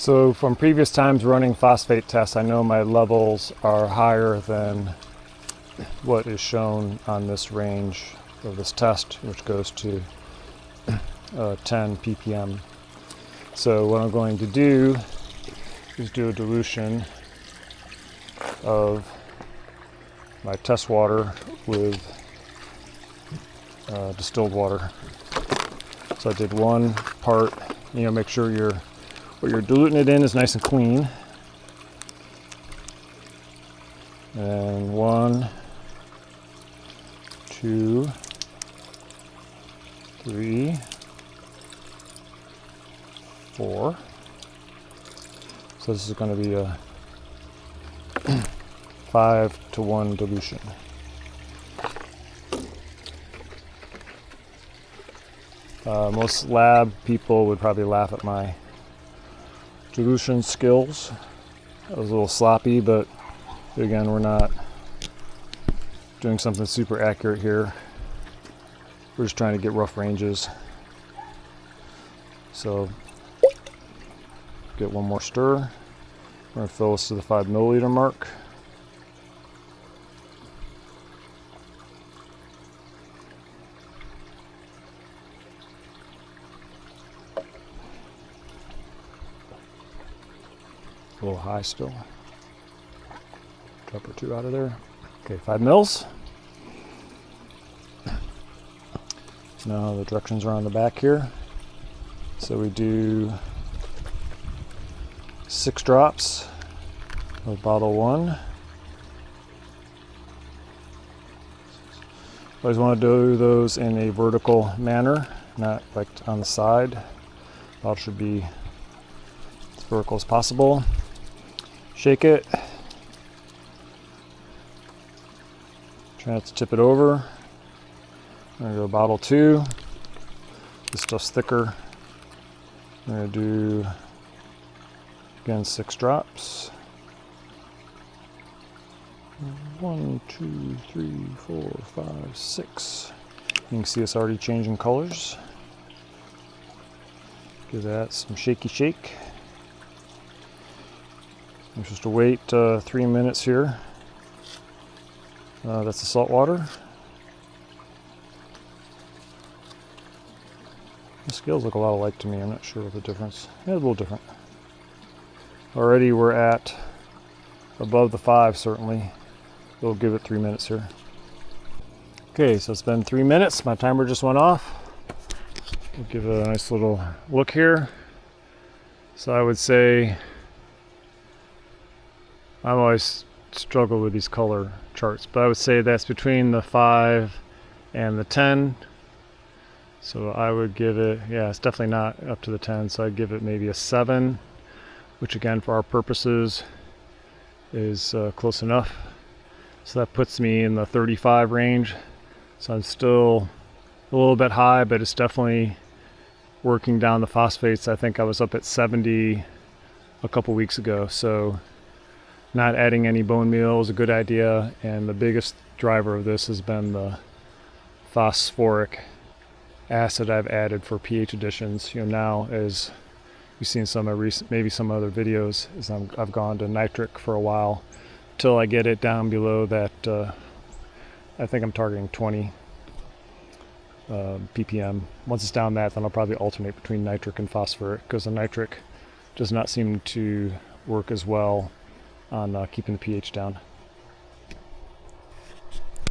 So from previous times running phosphate tests, I know my levels are higher than what is shown on this range of this test, which goes to 10 ppm. So what I'm going to do is do a dilution of my test water with distilled water. So I did 1 part, make sure what you're diluting it in is nice and clean. And 1, 2, 3, 4. So this is going to be a 5-to-1 dilution. Most lab people would probably laugh at my dilution skills. That was a little sloppy, but again, we're not doing something super accurate here. We're just trying to get rough ranges. So get 1 more stir. We're going to fill this to the 5 milliliter mark. A little high still. Drop or 2 out of there. Okay, 5 mils. Now the directions are on the back here. So we do 6 drops of bottle 1. Always want to do those in a vertical manner, not like on the side. Bottle should be as vertical as possible. Shake it. Try not to tip it over. I'm going to go bottle 2. This stuff's thicker. I'm going to do, again, 6 drops. 1, 2, 3, 4, 5, 6. You can see it's already changing colors. Give that some shaky shake. I'm supposed to wait 3 minutes here. That's the salt water. The scales look a lot alike to me. I'm not sure what the difference. Yeah, a little different. Already we're at above the 5, certainly. We'll give it 3 minutes here. Okay, so it's been 3 minutes. My timer just went off. We'll give it a nice little look here. So I would say, I've always struggled with these color charts, but I would say that's between the 5 and the 10. So I would give it, yeah, it's definitely not up to the 10, so I'd give it maybe a 7, which again, for our purposes, is close enough. So that puts me in the 35 range. So I'm still a little bit high, but it's definitely working down the phosphates. I think I was up at 70 a couple weeks ago. So not adding any bone meal is a good idea. And the biggest driver of this has been the phosphoric acid I've added for pH additions. Now, as you've seen some of recent, maybe some other videos, is I've gone to nitric for a while till I get it down below that. I think I'm targeting 20 ppm. Once it's down that, then I'll probably alternate between nitric and phosphoric, because the nitric does not seem to work as well on keeping the pH down.